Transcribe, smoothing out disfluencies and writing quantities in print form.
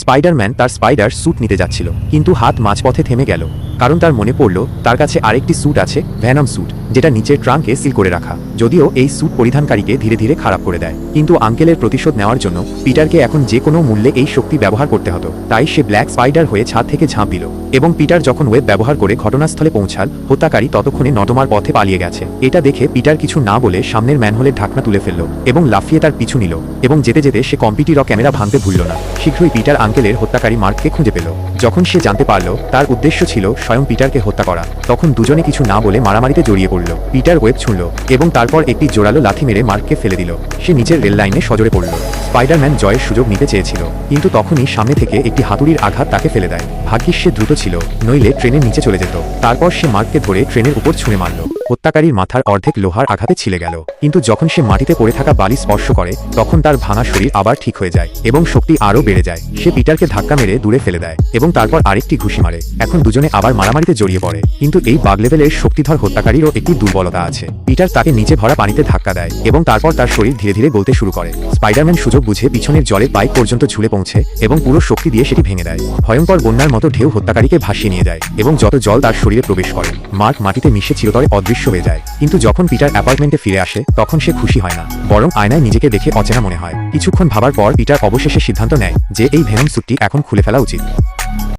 Spiderman তার spider sweet নিতে যাচ্ছিল, কিন্তু হাত মাঝপথে থেমে গেল, কারণ তার মনে পড়ল তার কাছে আরেকটি স্যুট আছে, ভ্যানম স্যুট, যেটা নিচের ট্রাঙ্কে সিল করে রাখা। যদিও এই স্যুট পরিধানকারীকে ধীরে ধীরে খারাপ করে দেয়, কিন্তু আঙ্কেলের প্রতিশোধ নেওয়ার জন্য পিটারকে এখন যে কোনো মূল্যে এই শক্তি ব্যবহার করতে হতো। তাই সে ব্ল্যাক স্পাইডার হয়ে ছাদ থেকে ঝাঁপ দিল, এবং পিটার যখন ওয়েব ব্যবহার করে ঘটনাস্থলে পৌঁছাল, হত্যাকারী ততক্ষণে নর্দমার পথে পালিয়ে গেছে। এটা দেখে পিটার কিছু না বলে সামনের ম্যানহোলের ঢাকনা তুলে ফেলল এবং লাফিয়ে তার পিছু নিল, এবং যেতে যেতে সে কম্পিউটার ক্যামেরা ভাঙতে ভুলল না। শীঘ্রই পিটার আঙ্কেলের হত্যাকারী মার্ককে খুঁজে পেল। যখন সে জানতে পারল তার উদ্দেশ্য ছিল স্বয়ং পিটারকে হত্যা করা, তখন দুজনে কিছু না বলে মারামারিতে জড়িয়ে পড়ল। পিটার ওয়েব ছুঁড়ল এবং তারপর একটি জোরালো লাথি মেরে মার্ককে ফেলে দিল। সে নিচের রেল লাইনে সজোরে পড়ল। স্পাইডারম্যান জয়ের সুযোগ নিতে চেয়েছিল, কিন্তু তখনই সামনে থেকে একটি হাতুড়ির আঘাত তাকে ফেলে দেয়। ভাগ্যিস সে দ্রুত ছিল, নইলে ট্রেনের নিচে চলে যেত। তারপর সে মার্ককে ধরে ট্রেনের উপর ছুঁড়ে মারল। হত্যাকারীর মাথার অর্ধেক লোহার আঘাতে ছিলে গেল, কিন্তু যখন সে মাটিতে পড়ে থাকা বালি স্পর্শ করে, তখন তার ভাঙা শরীর আবার ঠিক হয়ে যায় এবং শক্তি আরও বেড়ে যায়। সে পিটারকে ধাক্কা মেরে দূরে ফেলে দেয় এবং তারপর আরেকটি ঘুষি মারে। এখন দুজনে আবার মারামারিতে জড়িয়ে পড়ে, কিন্তু এই বাগ লেভেলের শক্তিধর হত্যাকারীরও একটি দুর্বলতা আছে। পিটার তাকে নিচে ভরা পানিতে ধাক্কা দেয় এবং তারপর তার শরীর ধীরে ধীরে গলতে শুরু করে। স্পাইডারম্যান সুযোগ বুঝে পিছনের জলের পাইপ পর্যন্ত ঝুলে পৌঁছে এবং পুরো শক্তি দিয়ে সেটি ভেঙে দেয়। ভয়ঙ্কর বন্যার মতো ঢেউ হত্যাকারীকে ভাসিয়ে নিয়ে যায় এবং যত জল তার শরীরে প্রবেশ করে, মার্ক মাটিতে মিশে চিরতরে অদৃশ্য হয়ে যায়। কিন্তু যখন পিটার অ্যাপার্টমেন্টে ফিরে আসে, তখন সে খুশি হয় না, বরং আয়নায় নিজেকে দেখে অচেনা মনে হয়। কিছুক্ষণ ভাবার পর পিটার অবশেষে সিদ্ধান্ত নেয় যে এই ভেনম স্যুটটি এখন খুলে ফেলা উচিত।